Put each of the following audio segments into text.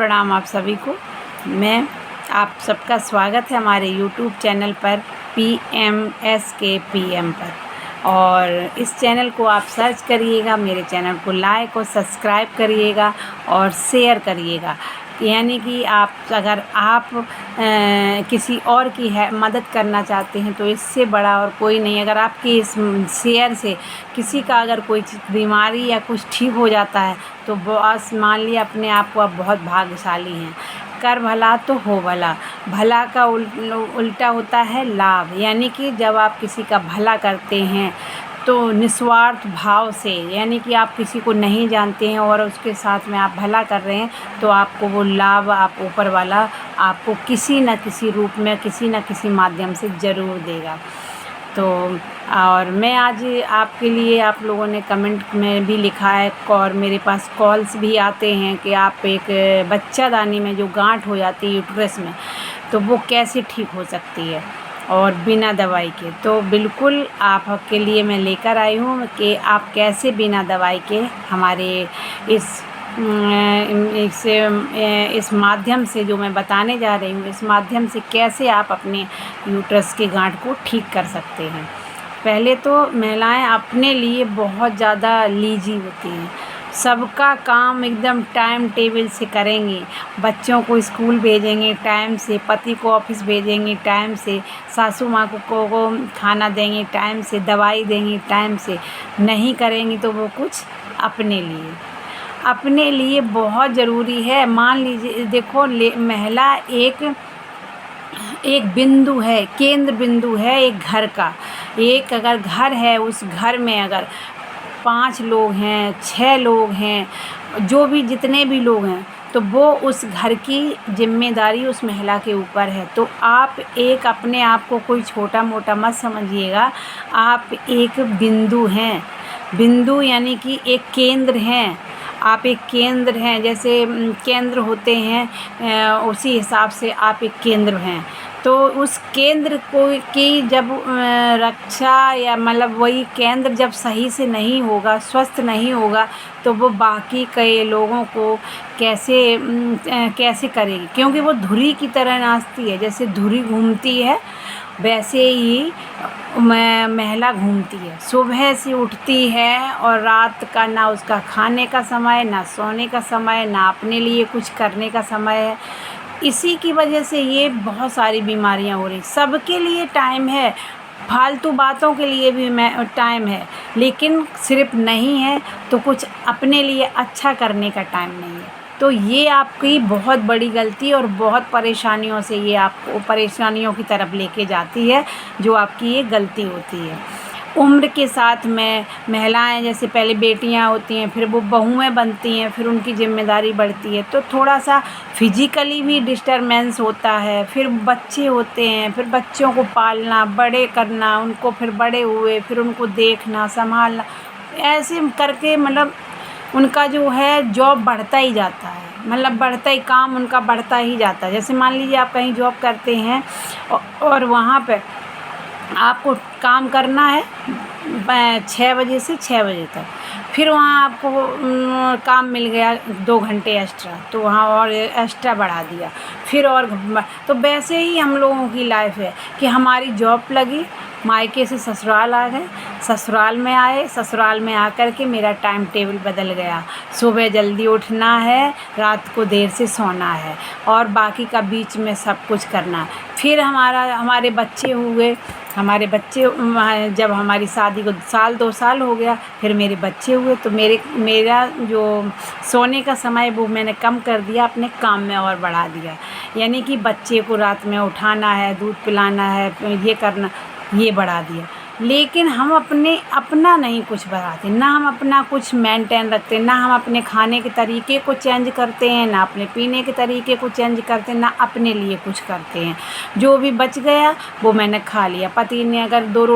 प्रणाम आप सभी को। मैं आप सबका स्वागत है हमारे यूट्यूब चैनल पर PMSKPM पर। और इस चैनल को आप सर्च करिएगा, मेरे चैनल को लाइक और सब्सक्राइब करिएगा और शेयर करिएगा। यानी कि अगर आप किसी और की मदद करना चाहते हैं तो इससे बड़ा और कोई नहीं। अगर आपकी इस शेयर से किसी का अगर कोई बीमारी या कुछ ठीक हो जाता है तो बस मान लिया अपने आप को आप बहुत भाग्यशाली हैं। कर भला तो हो भला, भला का उल्टा होता है लाभ। यानी कि जब आप किसी का भला करते हैं तो निस्वार्थ भाव से, यानी कि आप किसी को नहीं जानते हैं और उसके साथ में आप भला कर रहे हैं तो आपको वो लाभ आप ऊपर वाला आपको किसी न किसी रूप में किसी न किसी माध्यम से ज़रूर देगा। तो और मैं आज आपके लिए, आप लोगों ने कमेंट में भी लिखा है और मेरे पास कॉल्स भी आते हैं कि आप एक बच्चादानी में जो गांठ हो जाती है यूट्रस में, तो वो कैसे ठीक हो सकती है और बिना दवाई के। तो बिल्कुल आपके लिए मैं लेकर आई हूँ कि आप कैसे बिना दवाई के हमारे इस माध्यम से जो मैं बताने जा रही हूँ, इस माध्यम से कैसे आप अपने यूट्रस के गांठ को ठीक कर सकते हैं। पहले तो महिलाएं अपने लिए बहुत ज़्यादा लीजी होती हैं, सबका काम एकदम टाइम टेबल से करेंगी। बच्चों को स्कूल भेजेंगे टाइम से, पति को ऑफिस भेजेंगे टाइम से, सासू माँ को खाना देंगी टाइम से, दवाई देंगी टाइम से। नहीं करेंगी तो वो कुछ अपने लिए बहुत ज़रूरी है। मान लीजिए, देखो महिला एक बिंदु है, केंद्र बिंदु है एक घर का। एक अगर घर है, उस घर में अगर 5 लोग हैं, 6 लोग हैं, जो भी जितने भी लोग हैं, तो वो उस घर की जिम्मेदारी उस महिला के ऊपर है। तो आप एक अपने आप को कोई छोटा मोटा मत समझिएगा, आप एक बिंदु हैं। बिंदु यानी कि एक केंद्र हैं, आप एक केंद्र हैं। जैसे केंद्र होते हैं उसी हिसाब से आप एक केंद्र हैं। तो उस केंद्र की जब रक्षा या मतलब वही केंद्र जब सही से नहीं होगा, स्वस्थ नहीं होगा, तो वो बाकी कई लोगों को कैसे करेगी। क्योंकि वो धुरी की तरह नाचती है, जैसे धुरी घूमती है वैसे ही महिला घूमती है। सुबह से उठती है और रात का ना उसका खाने का समय, ना सोने का समय, ना अपने लिए कुछ करने का समय है। इसी की वजह से ये बहुत सारी बीमारियां हो रही। सबके लिए टाइम है, फालतू बातों के लिए भी टाइम है, लेकिन सिर्फ नहीं है तो कुछ अपने लिए अच्छा करने का टाइम नहीं है। तो ये आपकी बहुत बड़ी गलती और बहुत परेशानियों से ये आपको परेशानियों की तरफ लेके जाती है, जो आपकी ये गलती होती है। उम्र के साथ में महिलाएं, जैसे पहले बेटियां होती हैं, फिर वो बहुएं बनती हैं, फिर उनकी जिम्मेदारी बढ़ती है, तो थोड़ा सा फिजिकली भी डिस्टर्बेंस होता है। फिर बच्चे होते हैं, फिर बच्चों को पालना, बड़े करना, उनको फिर बड़े हुए फिर उनको देखना, संभालना, ऐसे करके मतलब उनका जो है जॉब बढ़ता ही जाता है, मतलब बढ़ता ही काम उनका बढ़ता ही जाता है। जैसे मान लीजिए आप कहीं जॉब करते हैं और वहाँ पे आपको काम करना है 6 बजे से 6 बजे तक, फिर वहाँ आपको काम मिल गया 2 घंटे एक्स्ट्रा, तो वहाँ और एक्स्ट्रा बढ़ा दिया फिर और। तो वैसे ही हम लोगों की लाइफ है कि हमारी जॉब लगी, मायके से ससुराल आ गए, ससुराल में आए, ससुराल में आकर के मेरा टाइम टेबल बदल गया। सुबह जल्दी उठना है, रात को देर से सोना है और बाकी का बीच में सब कुछ करना। फिर हमारे बच्चे हुए, हमारे बच्चे जब हमारी शादी को 2 साल हो गया, फिर मेरे बच्चे हुए, तो मेरा जो सोने का समय वो मैंने कम कर दिया, अपने काम में और बढ़ा दिया। यानी कि बच्चे को रात में उठाना है, दूध पिलाना है, ये करना, ये बढ़ा दिया। लेकिन हम अपना नहीं कुछ बढ़ाते, ना हम अपना कुछ मेंटेन रखते, ना हम अपने खाने के तरीके को चेंज करते हैं, ना अपने पीने के तरीके को चेंज करते हैं, ना अपने लिए कुछ करते हैं। जो भी बच गया वो मैंने खा लिया। पति ने अगर 1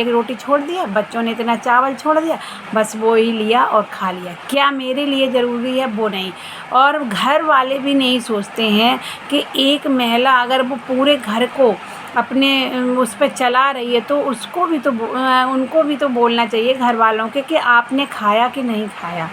रोटी छोड़ दिया, बच्चों ने इतना चावल छोड़ दिया, बस वो ही लिया और खा लिया। क्या मेरे लिए ज़रूरी है वो नहीं। और घर वाले भी नहीं सोचते हैं कि एक महिला अगर वो पूरे घर को अपने उस पे चला रही है, तो उसको भी तो उनको भी तो बोलना चाहिए घर वालों के कि आपने खाया कि नहीं खाया,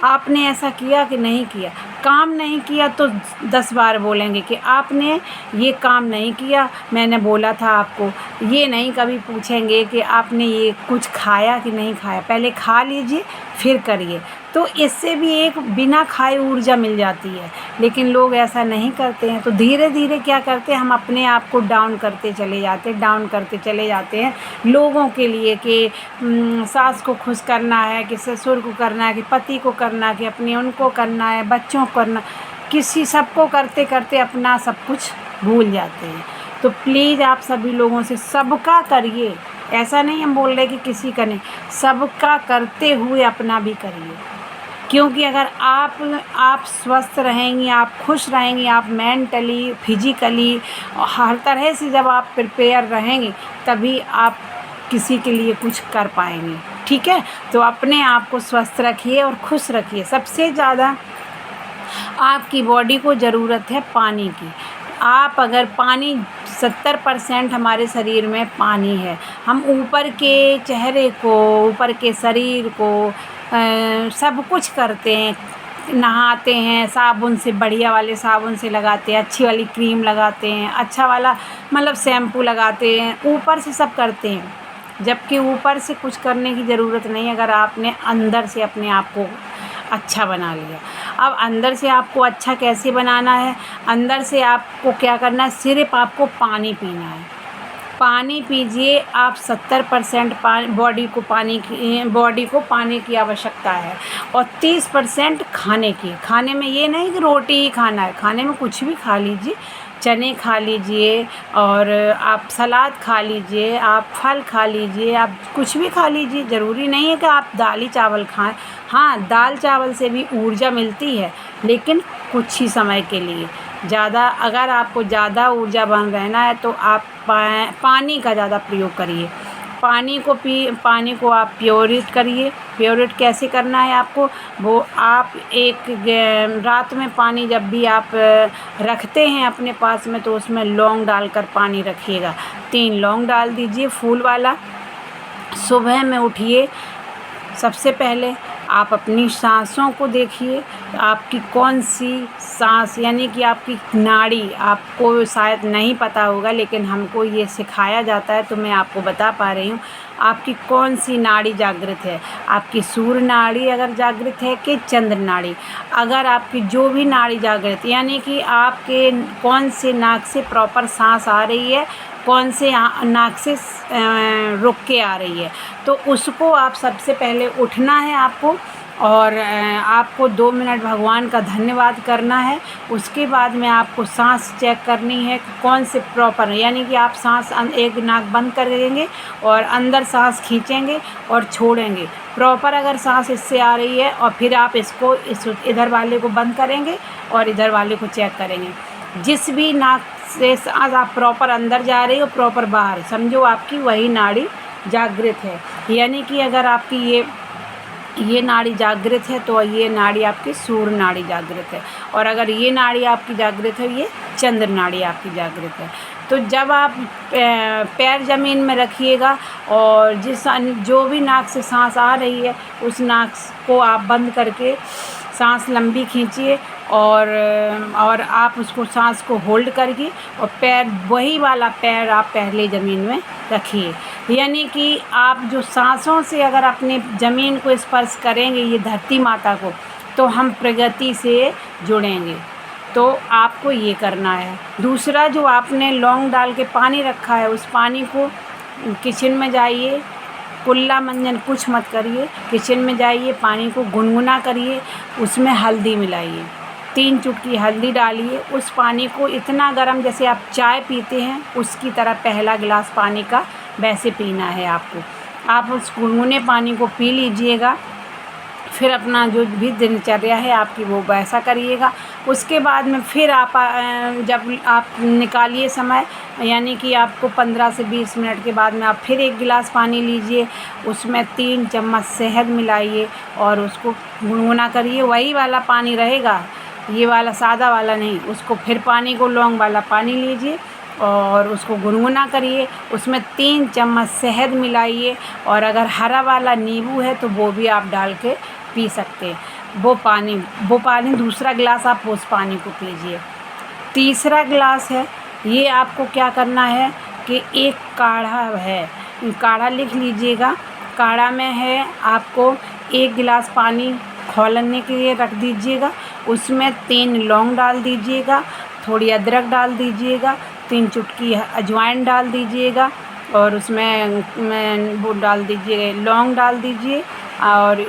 आपने ऐसा किया कि नहीं किया। काम नहीं किया तो 10 बार बोलेंगे कि आपने ये काम नहीं किया, मैंने बोला था आपको। ये नहीं कभी पूछेंगे कि आपने ये कुछ खाया कि नहीं खाया, पहले खा लीजिए फिर करिए। तो इससे भी एक बिना खाए ऊर्जा मिल जाती है, लेकिन लोग ऐसा नहीं करते हैं। तो धीरे धीरे क्या करते हैं, हम अपने आप को डाउन करते चले जाते हैं, डाउन करते चले जाते हैं लोगों के लिए कि सास को खुश करना है, कि ससुर को करना है, कि पति को करना है, कि अपने उनको करना है, बच्चों को करना, किसी सबको करते करते अपना सब कुछ भूल जाते हैं। तो प्लीज़ आप सभी लोगों से सबका करिए, ऐसा नहीं हम बोल रहे कि किसी का नहीं, सबका करते हुए अपना भी करिए। क्योंकि अगर आप स्वस्थ रहेंगी, आप खुश रहेंगी, आप मेंटली, फिजिकली हर तरह से जब आप प्रिपेयर रहेंगी, तभी आप किसी के लिए कुछ कर पाएंगे। ठीक है, तो अपने आप को स्वस्थ रखिए और खुश रखिए। सबसे ज़्यादा आपकी बॉडी को ज़रूरत है पानी की। आप अगर पानी 70% हमारे शरीर में पानी है। हम ऊपर के चेहरे को, ऊपर के शरीर को सब कुछ करते हैं, नहाते हैं साबुन से, बढ़िया वाले साबुन से लगाते हैं, अच्छी वाली क्रीम लगाते हैं, अच्छा वाला मतलब शैम्पू लगाते हैं, ऊपर से सब करते हैं, जबकि ऊपर से कुछ करने की ज़रूरत नहीं। अगर आपने अंदर से अपने आप को अच्छा बना लिया। अब अंदर से आपको अच्छा कैसे बनाना है, अंदर से आपको क्या करना है, सिर्फ आपको पानी पीना है। पानी पीजिए आप। 70% बॉडी को पानी की आवश्यकता है, और 30% खाने की। खाने में ये नहीं कि रोटी ही खाना है, खाने में कुछ भी खा लीजिए, चने खा लीजिए, और आप सलाद खा लीजिए, आप फल खा लीजिए, आप कुछ भी खा लीजिए। ज़रूरी नहीं है कि आप दाल ही चावल खाएं। हाँ, दाल चावल से भी ऊर्जा मिलती है, लेकिन कुछ ही समय के लिए। अगर आपको ज़्यादा ऊर्जावान रहना है तो आप पानी का ज़्यादा प्रयोग करिए। पानी को आप प्योरिट करिए। प्योरिट कैसे करना है आपको, वो आप रात में पानी जब भी आप रखते हैं अपने पास में, तो उसमें लौंग डालकर पानी रखिएगा। 3 लौंग डाल दीजिए फूल वाला। सुबह में उठिए, सबसे पहले आप अपनी सांसों को देखिए, आपकी कौन सी सांस, यानी कि आपकी नाड़ी, आपको शायद नहीं पता होगा लेकिन हमको ये सिखाया जाता है, तो मैं आपको बता पा रही हूँ। आपकी कौन सी नाड़ी जागृत है, आपकी सूर्य नाड़ी अगर जागृत है कि चंद्र नाड़ी। अगर आपकी जो भी नाड़ी जागृत, यानी कि आपके कौन से नाक से प्रॉपर सांस आ रही है, कौन से नाक से रुक के आ रही है, तो उसको आप सबसे पहले उठना है आपको, और आपको 2 मिनट भगवान का धन्यवाद करना है। उसके बाद में आपको सांस चेक करनी है कि कौन से प्रॉपर, यानी कि आप सांस एक नाक बंद कर देंगे और अंदर सांस खींचेंगे और छोड़ेंगे। प्रॉपर अगर सांस इससे आ रही है, और फिर आप इसको इधर वाले को बंद करेंगे और इधर वाले को चेक करेंगे। जिस भी नाक से सांस आप प्रॉपर अंदर जा रही हो, प्रॉपर बाहर, समझो आपकी वही नाड़ी जागृत है। यानी कि अगर आपकी ये नाड़ी जागृत है तो ये नाड़ी आपकी सूर्य नाड़ी जागृत है, और अगर ये नाड़ी आपकी जागृत है, ये चंद्र नाड़ी आपकी जागृत है। तो जब आप पैर ज़मीन में रखिएगा, और जो भी नाक से सांस आ रही है, उस नाक को आप बंद करके सांस लंबी खींचिए, और आप उसको सांस को होल्ड करिए, और वही वाला पैर आप पहले ज़मीन में रखिए। यानी कि आप जो सांसों से अगर अपने ज़मीन को स्पर्श करेंगे, ये धरती माता को, तो हम प्रगति से जुड़ेंगे। तो आपको ये करना है। दूसरा, जो आपने लौंग डाल के पानी रखा है, उस पानी को किचन में जाइए, कुल्ला मंजन कुछ मत करिए, किचन में जाइए, पानी को गुनगुना करिए, उसमें हल्दी मिलाइए, 3 चुटकी हल्दी डालिए। उस पानी को इतना गर्म, जैसे आप चाय पीते हैं उसकी तरह पहला गिलास पानी का वैसे पीना है आपको। आप उस गुनगुने पानी को पी लीजिएगा। फिर अपना जो भी दिनचर्या है आपकी वो वैसा करिएगा। उसके बाद में फिर आप जब आप निकालिए समय, यानी कि आपको 15 से 20 मिनट के बाद में आप फिर 1 गिलास पानी लीजिए, उसमें 3 चम्मच शहद मिलाइए और उसको गुनगुना करिए। वही वाला पानी रहेगा, ये वाला सादा वाला नहीं। उसको फिर पानी को, लौंग वाला पानी लीजिए और उसको गुनगुना करिए, उसमें 3 चम्मच शहद मिलाइए, और अगर हरा वाला नींबू है तो वो भी आप डाल के पी सकते हैं। वो पानी दूसरा गिलास आप उस पानी को पीजिए। तीसरा गिलास है, ये आपको क्या करना है कि एक काढ़ा है, काढ़ा लिख लीजिएगा। काढ़ा में है आपको 1 गिलास पानी खौलने के लिए रख दीजिएगा, उसमें 3 लौंग डाल दीजिएगा, थोड़ी अदरक डाल दीजिएगा, 3 चुटकी अजवाइन डाल दीजिएगा, और उसमें वो डाल दीजिए, लौंग डाल दीजिए, और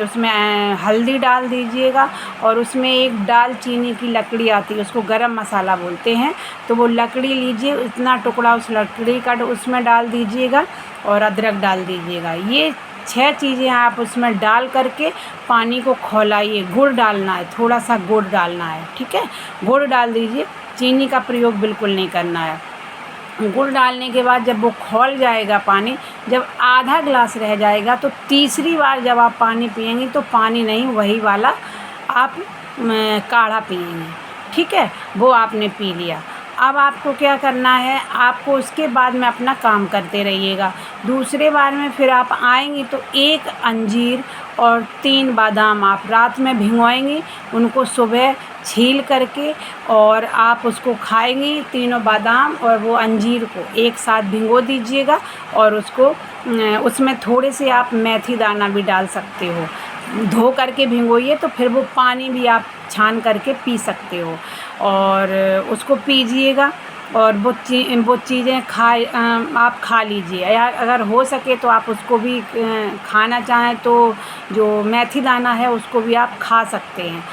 उसमें हल्दी डाल दीजिएगा, और उसमें एक दालचीनी की लकड़ी आती है, उसको गरम मसाला बोलते हैं, तो वो लकड़ी लीजिए, इतना टुकड़ा उस लकड़ी का उसमें डाल दीजिएगा, और अदरक डाल दीजिएगा। ये 6 चीज़ें आप उसमें डाल करके पानी को खौलाइए। गुड़ डालना है, थोड़ा सा गुड़ डालना है, ठीक है, गुड़ डाल दीजिए, चीनी का प्रयोग बिल्कुल नहीं करना है। गुड़ डालने के बाद जब वो खौल जाएगा पानी, जब आधा गिलास रह जाएगा, तो तीसरी बार जब आप पानी पिएंगे तो पानी नहीं, वही वाला आप काढ़ा पिएंगे, ठीक है। वो आपने पी लिया। अब आपको क्या करना है, आपको उसके बाद में अपना काम करते रहिएगा। दूसरे बार में फिर आप आएंगी तो 1 अंजीर और 3 बादाम आप रात में भिगोएंगी, उनको सुबह छील करके और आप उसको खाएंगी। तीनों बादाम और वो अंजीर को एक साथ भिगो दीजिएगा, और उसको उसमें थोड़े से आप मेथी दाना भी डाल सकते हो। धो करके भिगोइए, तो फिर वो पानी भी आप छान करके पी सकते हो, और उसको पीजिएगा। और वो चीज़ें आप खा लीजिए, या अगर हो सके तो आप उसको भी खाना चाहें तो जो मेथी दाना है उसको भी आप खा सकते हैं,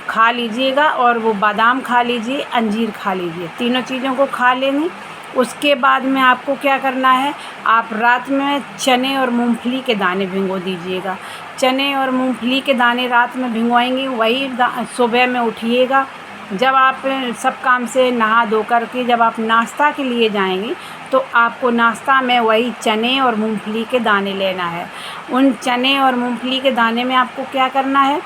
खा लीजिएगा। और वो बादाम खा लीजिए, अंजीर खा लीजिए, तीनों चीज़ों को खा लेंगे। उसके बाद में आपको क्या करना है, आप रात में चने और मूंगफली के दाने भिगो दीजिएगा। चने और मूंगफली के दाने रात में भिगोएंगे, वही सुबह में उठिएगा। जब आप सब काम से नहा धो कर के जब आप नाश्ता के लिए जाएंगी, तो आपको नाश्ता में वही चने और मूंगफली के दाने लेना है। उन चने और मूंगफली के दाने में आपको क्या करना है,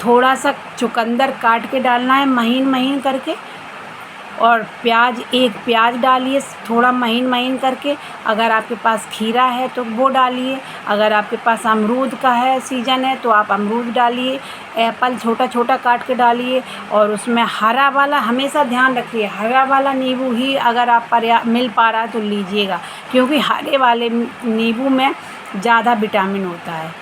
थोड़ा सा चुकंदर काट के डालना है महीन महीन करके, और एक प्याज डालिए थोड़ा महीन महीन करके। अगर आपके पास खीरा है तो वो डालिए, अगर आपके पास अमरूद का है सीजन है तो आप अमरूद डालिए, एप्पल छोटा छोटा काट के डालिए। और उसमें हरा वाला हमेशा ध्यान रखिए, हरा वाला नींबू ही अगर आप मिल पा रहा है तो लीजिएगा, क्योंकि हरे वाले नींबू में ज़्यादा विटामिन होता है,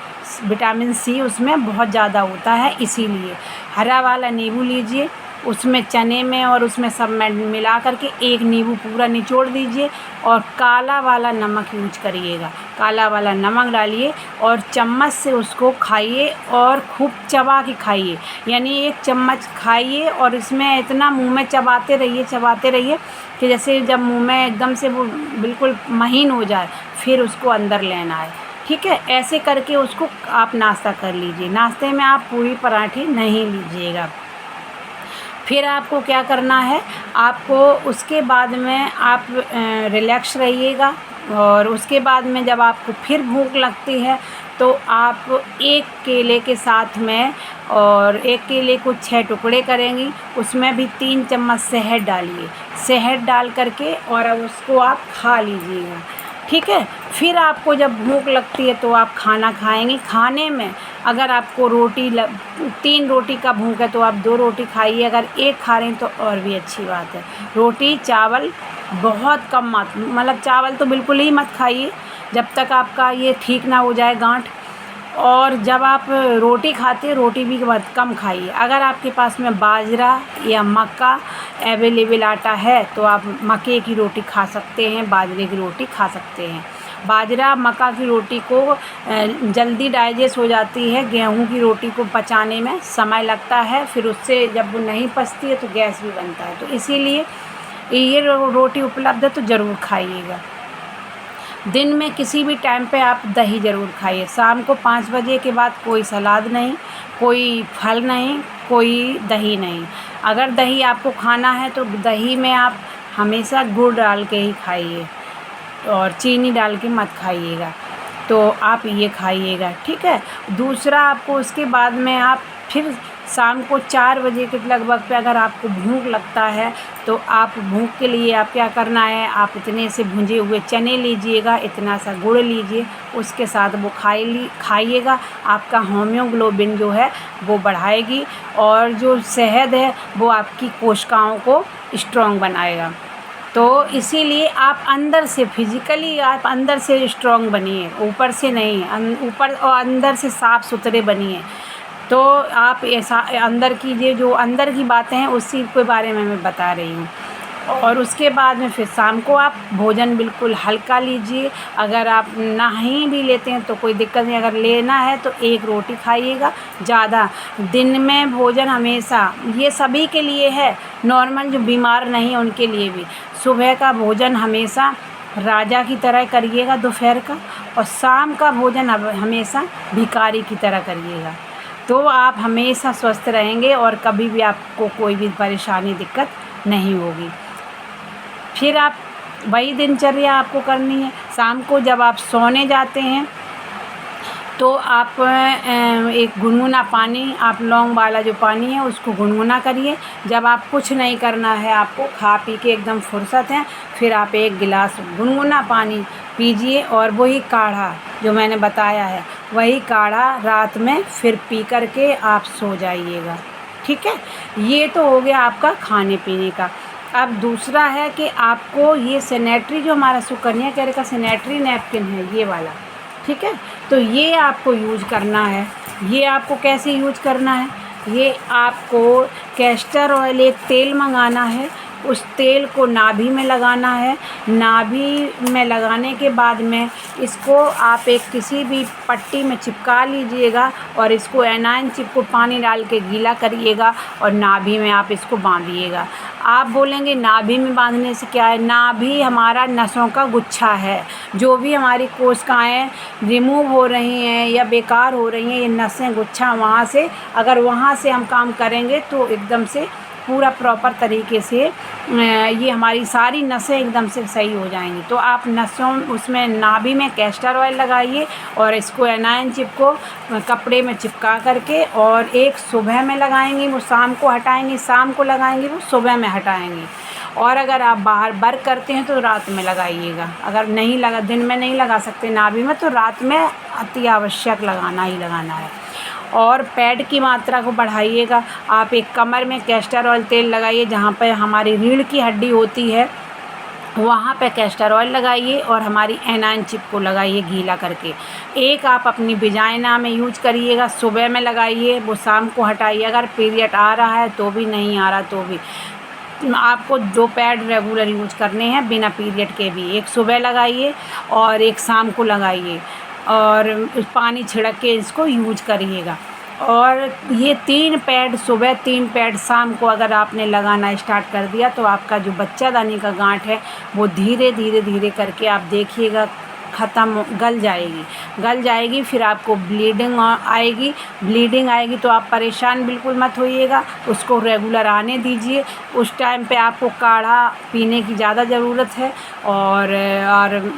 विटामिन सी उसमें बहुत ज़्यादा होता है, इसीलिए हरा वाला नींबू लीजिए। उसमें चने में और उसमें सब में मिला करके एक नींबू पूरा निचोड़ दीजिए, और काला वाला नमक यूज करिएगा, काला वाला नमक डालिए और चम्मच से उसको खाइए, और खूब चबा के खाइए। यानी 1 चम्मच खाइए और इसमें इतना मुंह में चबाते रहिए कि जैसे जब मुंह में एकदम से वो बिल्कुल महीन हो जाए, फिर उसको अंदर लेना है, ठीक है। ऐसे करके उसको आप नाश्ता कर लीजिए। नाश्ते में आप पूरी पराठे नहीं लीजिएगा। फिर आपको क्या करना है, आपको उसके बाद में आप रिलैक्स रहिएगा, और उसके बाद में जब आपको फिर भूख लगती है तो आप 1 केले के साथ में, और 1 केले को 6 टुकड़े करेंगी, उसमें भी 3 चम्मच शहद डालिए, शहद डाल करके और अब उसको आप खा लीजिएगा, ठीक है। फिर आपको जब भूख लगती है तो आप खाना खाएंगे। खाने में अगर आपको 3 रोटी का भूख है तो आप 2 रोटी खाइए, अगर 1 खा रहे हैं तो और भी अच्छी बात है। रोटी चावल बहुत कम मतलब चावल तो बिल्कुल ही मत खाइए जब तक आपका ये ठीक ना हो जाए गांठ। और जब आप रोटी खाते हैं, रोटी भी बहुत कम खाइए। अगर आपके पास में बाजरा या मक्का अवेलेबल आटा है तो आप मक्के की रोटी खा सकते हैं, बाजरे की रोटी खा सकते हैं। बाजरा मक्का की रोटी को जल्दी डाइजेस्ट हो जाती है, गेहूं की रोटी को पचाने में समय लगता है, फिर उससे जब वो नहीं पचती है तो गैस भी बनता है। तो इसीलिए ये रोटी उपलब्ध है तो ज़रूर खाइएगा। दिन में किसी भी टाइम पे आप दही ज़रूर खाइए। शाम को 5 बजे के बाद कोई सलाद नहीं, कोई फल नहीं, कोई दही नहीं। अगर दही आपको खाना है तो दही में आप हमेशा गुड़ डाल के ही खाइए, और चीनी डाल के मत खाइएगा। तो आप ये खाइएगा, ठीक है। दूसरा, आपको उसके बाद में आप फिर शाम को 4 बजे के लगभग पे अगर आपको भूख लगता है तो आप भूख के लिए आप क्या करना है, आप इतने से भुंजे हुए चने लीजिएगा, इतना सा गुड़ लीजिए, उसके साथ वो खाइएगा। आपका हीमोग्लोबिन जो है वो बढ़ाएगी और जो शहद है वो आपकी कोशिकाओं को स्ट्रॉन्ग बनाएगा। तो इसीलिए आप अंदर से फिज़िकली आप अंदर से स्ट्रॉन्ग बनिए, ऊपर से नहीं। ऊपर और अंदर से साफ़ सुथरे बनिए। तो आप ऐसा अंदर की जो अंदर की बातें हैं उसी के बारे में मैं बता रही हूँ। और उसके बाद में फिर शाम को आप भोजन बिल्कुल हल्का लीजिए। अगर आप नहीं भी लेते हैं तो कोई दिक्कत नहीं, अगर लेना है तो 1 रोटी खाइएगा, ज़्यादा दिन में भोजन हमेशा, ये सभी के लिए है, नॉर्मल जो बीमार नहीं है उनके लिए भी। सुबह का भोजन हमेशा राजा की तरह करिएगा दोपहर का, और शाम का भोजन हमेशा भिखारी की तरह करिएगा। तो आप हमेशा स्वस्थ रहेंगे और कभी भी आपको कोई भी परेशानी दिक्कत नहीं होगी। फिर आप वही दिनचर्या आपको करनी है। शाम को जब आप सोने जाते हैं तो आप एक गुनगुना पानी, आप लौंग वाला जो पानी है उसको गुनगुना करिए। जब आप कुछ नहीं करना है, आपको खा पी के एकदम फुर्सत है, फिर आप 1 गिलास गुनगुना पानी पीजिए और वही काढ़ा जो मैंने बताया है, वही काढ़ा रात में फिर पी कर के आप सो जाइएगा। ठीक है, ये तो हो गया आपका खाने पीने का। अब दूसरा है कि आपको ये सैनिटरी जो हमारा सुकन्या केयर का सैनिटरी नैपकिन है ये वाला, ठीक है, तो ये आपको यूज करना है। ये आपको कैसे यूज करना है, ये आपको कैस्टर ऑयल एक तेल मंगाना है, उस तेल को नाभि में लगाना है। नाभि में लगाने के बाद में इसको आप एक किसी भी पट्टी में चिपका लीजिएगा और इसको एनाइन चिप को पानी डाल के गीला करिएगा और नाभि में आप इसको बांधिएगा। आप बोलेंगे नाभि में बांधने से क्या है, नाभि हमारा नसों का गुच्छा है। जो भी हमारी कोशिकाएं रिमूव हो रही हैं या बेकार हो रही हैं, ये नसें गुच्छा वहाँ से, अगर वहाँ से हम काम करेंगे तो एकदम से पूरा प्रॉपर तरीके से ये हमारी सारी नसें एकदम से सही हो जाएंगी। तो आप नसों उसमें नाभि में कैस्टर ऑयल लगाइए और इसको एनाइन चिप को कपड़े में चिपका करके, और एक सुबह में लगाएंगे वो शाम को हटाएंगे, शाम को लगाएंगे वो सुबह में हटाएंगे। और अगर आप बाहर वर्क करते हैं तो रात में लगाइएगा। अगर नहीं लगा, दिन में नहीं लगा सकते नाभि में, तो रात में अति आवश्यक लगाना ही लगाना है। और पैड की मात्रा को बढ़ाइएगा। आप एक कमर में कैस्टर ऑयल तेल लगाइए, जहाँ पर हमारी रीढ़ की हड्डी होती है वहाँ पे कैस्टर ऑयल लगाइए और हमारी एनाइन चिप को लगाइए गीला करके। एक आप अपनी विजाइना में यूज करिएगा, सुबह में लगाइए, वो शाम को हटाइए। अगर पीरियड आ रहा है तो भी, नहीं आ रहा तो भी, आपको 2 पैड रेगुलर यूज करने हैं बिना पीरियड के भी। एक सुबह लगाइए और एक शाम को लगाइए और पानी छिड़क के इसको यूज करिएगा। और ये 3 पैड सुबह, 3 पैड शाम को अगर आपने लगाना स्टार्ट कर दिया तो आपका जो बच्चादानी का गांठ है वो धीरे धीरे करके आप देखिएगा ख़त्म, गल जाएगी। फिर आपको ब्लीडिंग आएगी तो आप परेशान बिल्कुल मत होइएगा, उसको रेगुलर आने दीजिए। उस टाइम पे आपको काढ़ा पीने की ज़्यादा ज़रूरत है। और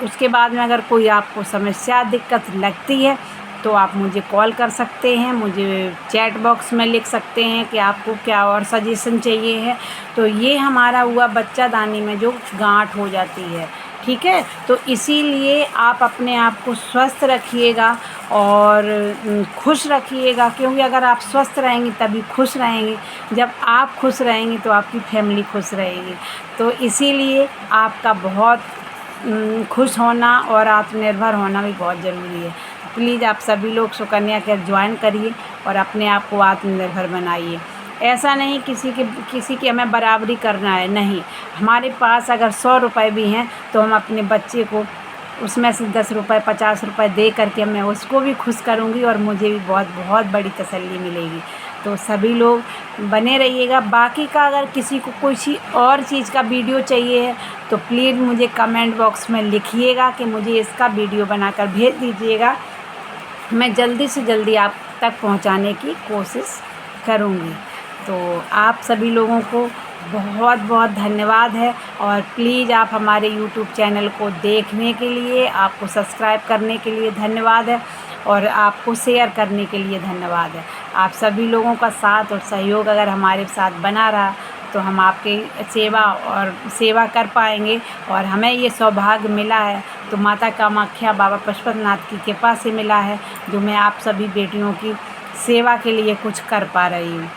उसके बाद में अगर कोई आपको समस्या दिक्कत लगती है तो आप मुझे कॉल कर सकते हैं, मुझे चैट बॉक्स में लिख सकते हैं कि आपको क्या और सजेशन चाहिए है। तो ये हमारा हुआ बच्चादानी में जो गांठ हो जाती है, ठीक है। तो इसीलिए आप अपने आप को स्वस्थ रखिएगा और खुश रखिएगा, क्योंकि अगर आप स्वस्थ रहेंगी तभी खुश रहेंगी। जब आप खुश रहेंगी तो आपकी फैमिली खुश रहेगी। तो इसीलिए आपका बहुत खुश होना और आत्मनिर्भर होना भी बहुत ज़रूरी है। प्लीज़ आप सभी लोग सुकन्या केयर ज्वाइन करिए और अपने आप को आत्मनिर्भर बनाइए। ऐसा नहीं किसी की हमें बराबरी करना है, नहीं। हमारे पास अगर 100 रुपये भी हैं तो हम अपने बच्चे को उसमें से 10 रुपये 50 रुपये दे करके मैं उसको भी खुश करूँगी और मुझे भी बहुत बहुत बड़ी तसल्ली मिलेगी। तो सभी लोग बने रहिएगा। बाकी का अगर किसी को कोई और चीज़ का वीडियो चाहिए है तो प्लीज़ मुझे कमेंट बॉक्स में लिखिएगा कि मुझे इसका वीडियो बनाकर भेज दीजिएगा। मैं जल्दी से जल्दी आप तक पहुंचाने की कोशिश करूंगी। तो आप सभी लोगों को बहुत बहुत धन्यवाद है और प्लीज़ आप हमारे YouTube चैनल को देखने के लिए, आपको सब्सक्राइब करने के लिए धन्यवाद है। और आपको शेयर करने के लिए धन्यवाद है। आप सभी लोगों का साथ और सहयोग अगर हमारे साथ बना रहा तो हम आपकी सेवा कर पाएंगे, और हमें ये सौभाग्य मिला है तो माता कामाख्या बाबा पशुपतिनाथ की कृपा से मिला है, जो मैं आप सभी बेटियों की सेवा के लिए कुछ कर पा रही हूँ।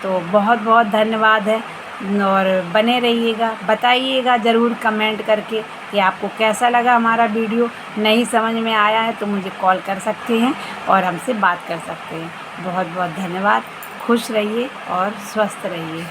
तो बहुत बहुत धन्यवाद है, और बने रहिएगा। बताइएगा ज़रूर कमेंट करके कि आपको कैसा लगा हमारा वीडियो। नहीं समझ में आया है तो मुझे कॉल कर सकते हैं और हमसे बात कर सकते हैं। बहुत बहुत धन्यवाद। खुश रहिए और स्वस्थ रहिए।